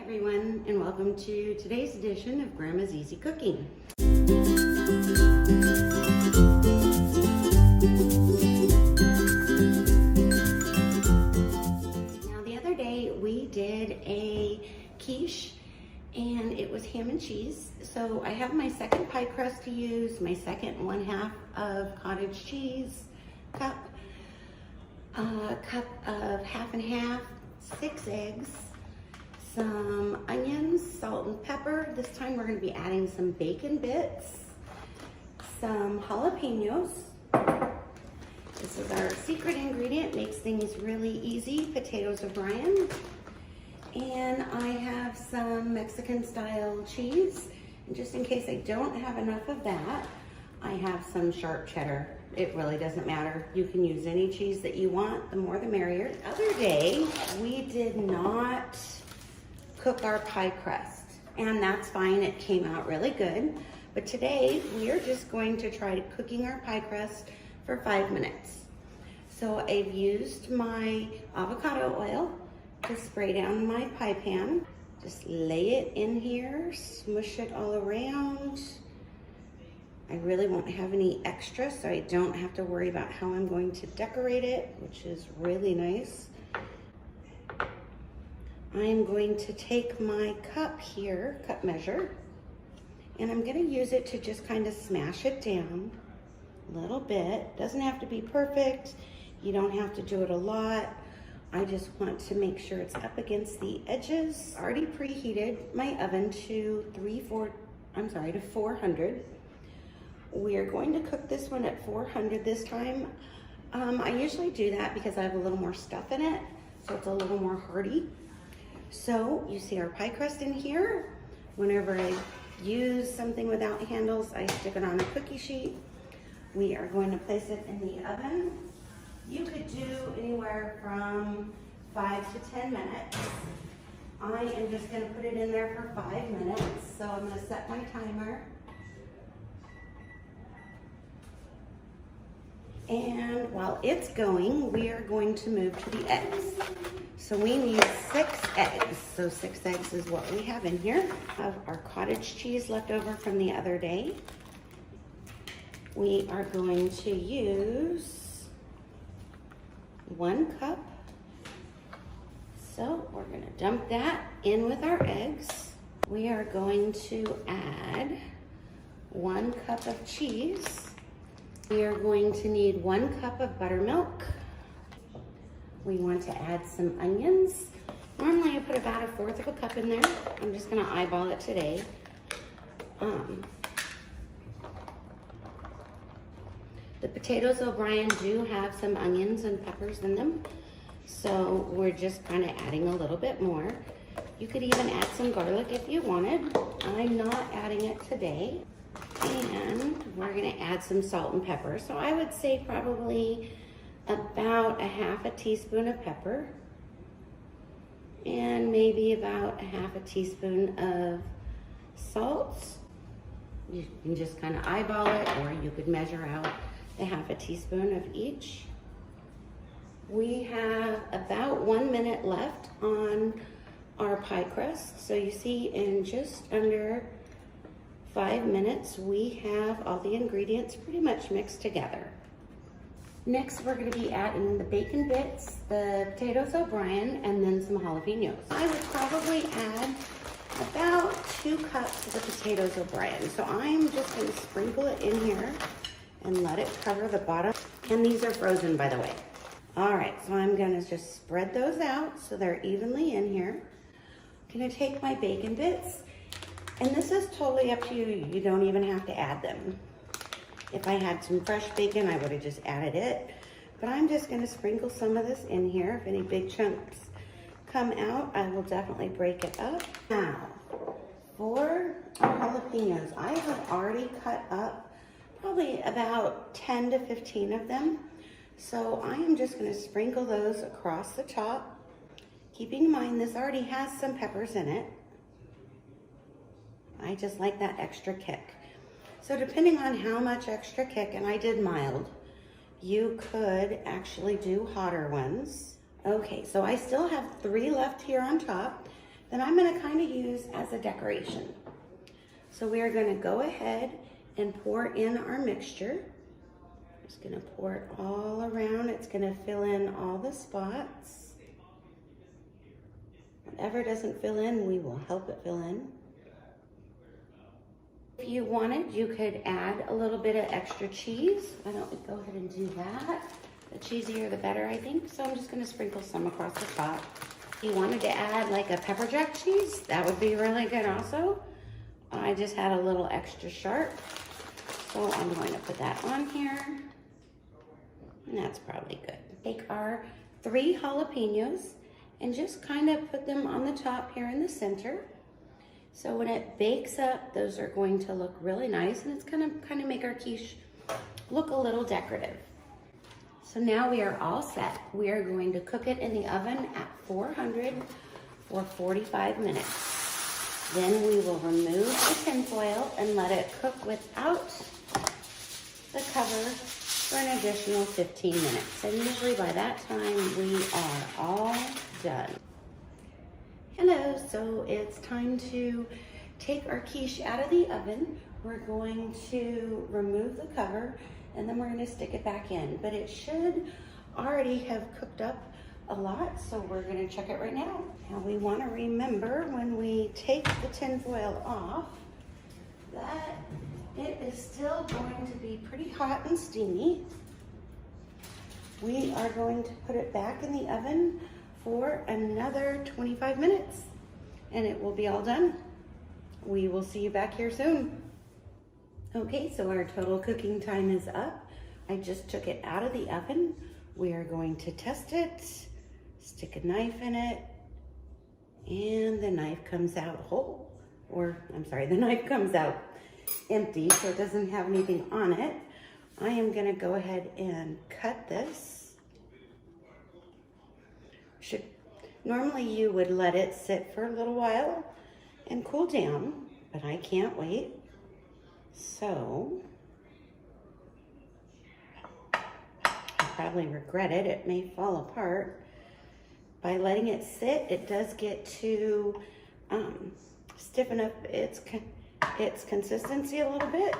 everyone, and welcome to today's edition of Grandma's Easy Cooking. Now the other day we did a quiche and it was ham and cheese. So I have my second pie crust to use, my second 1/2 of cottage cheese cup, a cup of 1/2 and 1/2, 6 eggs, some onions, salt and pepper. This time we're going to be adding some bacon bits, some jalapeños. This is our secret ingredient, makes things really easy, potatoes O'Brien. And I have some Mexican style cheese. And just in case I don't have enough of that, I have some sharp cheddar. It really doesn't matter. You can use any cheese that you want, the more the merrier. The other day, we did not cook our pie crust, and that's fine. It came out really good. But today, we are just going to try cooking our pie crust for 5 minutes. So I've used my avocado oil to spray down my pie pan. Just lay it in here, smush it all around. I really won't have any extra, so I don't have to worry about how I'm going to decorate it, which is really nice. I'm going to take my cup here, cup measure, and I'm gonna use it to just kind of smash it down a little bit. Doesn't have to be perfect. You don't have to do it a lot. I just want to make sure it's up against the edges. Already preheated my oven to 400. We are going to cook this one at 400 this time. I usually do that because I have a little more stuff in it, so it's a little more hearty. So you see our pie crust in here. Whenever I use something without handles, I stick it on a cookie sheet. We are going to place it in the oven. You could do anywhere from 5 to 10 minutes. I am just going to put it in there for 5 minutes. So I'm going to set my timer. And while it's going, we are going to move to the eggs. So we need 6 eggs. So 6 eggs is what we have in here. We have our cottage cheese left over from the other day. We are going to use 1 cup. So we're going to dump that in with our eggs. We are going to add 1 cup of cheese. We are going to need 1 cup of buttermilk. We want to add some onions. Normally I put about 1/4 of a cup in there. I'm just gonna eyeball it today. The potatoes O'Brien do have some onions and peppers in them, so we're just kind of adding a little bit more. You could even add some garlic if you wanted. I'm not adding it today. And we're gonna add some salt and pepper. So I would say probably about 1/2 teaspoon of pepper and maybe about 1/2 teaspoon of salt. You can just kind of eyeball it, or you could measure out 1/2 teaspoon of each. We have about 1 minute left on our pie crust. So you see, in just under 5 minutes, we have all the ingredients pretty much mixed together. Next, we're going to be adding the bacon bits, the potatoes O'Brien, and then some jalapeños. I would probably add about 2 cups of the potatoes O'Brien. So I'm just going to sprinkle it in here and let it cover the bottom. And these are frozen, by the way. All right, so I'm going to just spread those out so they're evenly in here. I'm going to take my bacon bits. And this is totally up to you. You don't even have to add them. If I had some fresh bacon, I would have just added it. But I'm just gonna sprinkle some of this in here. If any big chunks come out, I will definitely break it up. Now, for our jalapeños, I have already cut up probably about 10 to 15 of them. So I am just gonna sprinkle those across the top. Keeping in mind, this already has some peppers in it. I just like that extra kick. So depending on how much extra kick, and I did mild, you could actually do hotter ones. Okay, so I still have 3 left here on top. that I'm gonna kind of use as a decoration. So we are gonna go ahead and pour in our mixture. Just gonna pour it all around. It's gonna fill in all the spots. Whatever doesn't fill in, we will help it fill in. If you wanted, you could add a little bit of extra cheese. Why don't we go ahead and do that? The cheesier the better, I think. So I'm just gonna sprinkle some across the top. If you wanted to add like a pepper jack cheese, that would be really good also. I just had a little extra sharp. So I'm going to put that on here. And that's probably good. Take our 3 jalapeños and just kind of put them on the top here in the center. So when it bakes up, those are going to look really nice, and it's gonna kind of make our quiche look a little decorative. So now we are all set. We are going to cook it in the oven at 400 for 45 minutes. Then we will remove the tin foil and let it cook without the cover for an additional 15 minutes. And usually by that time, we are all done. Hello, so it's time to take our quiche out of the oven. We're going to remove the cover and then we're gonna stick it back in. But it should already have cooked up a lot, so we're gonna check it right now. Now we wanna remember when we take the tin foil off that it is still going to be pretty hot and steamy. We are going to put it back in the oven for another 25 minutes and it will be all done. We will see you back here soon. Okay, so our total cooking time is up. I just took it out of the oven. We are going to test it, stick a knife in it, and the knife comes out whole. Or, I'm sorry, the knife comes out empty, so it doesn't have anything on it. I am gonna go ahead and cut this. Normally you would let it sit for a little while and cool down, but I can't wait. So, I probably regret it. It may fall apart. By letting it sit, it does get to stiffen up its consistency a little bit.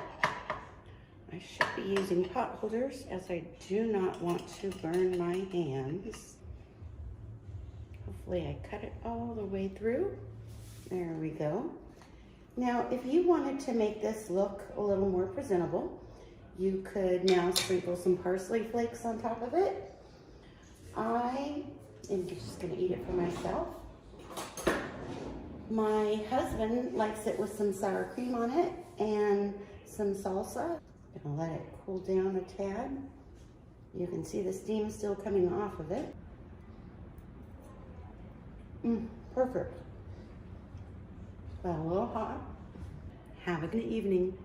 I should be using pot holders as I do not want to burn my hands. Hopefully I cut it all the way through. There we go. Now, if you wanted to make this look a little more presentable, you could now sprinkle some parsley flakes on top of it. I am just gonna eat it for myself. My husband likes it with some sour cream on it and some salsa. I'm gonna let it cool down a tad. You can see the steam still coming off of it. Perfect. But a little hot. Have a good evening.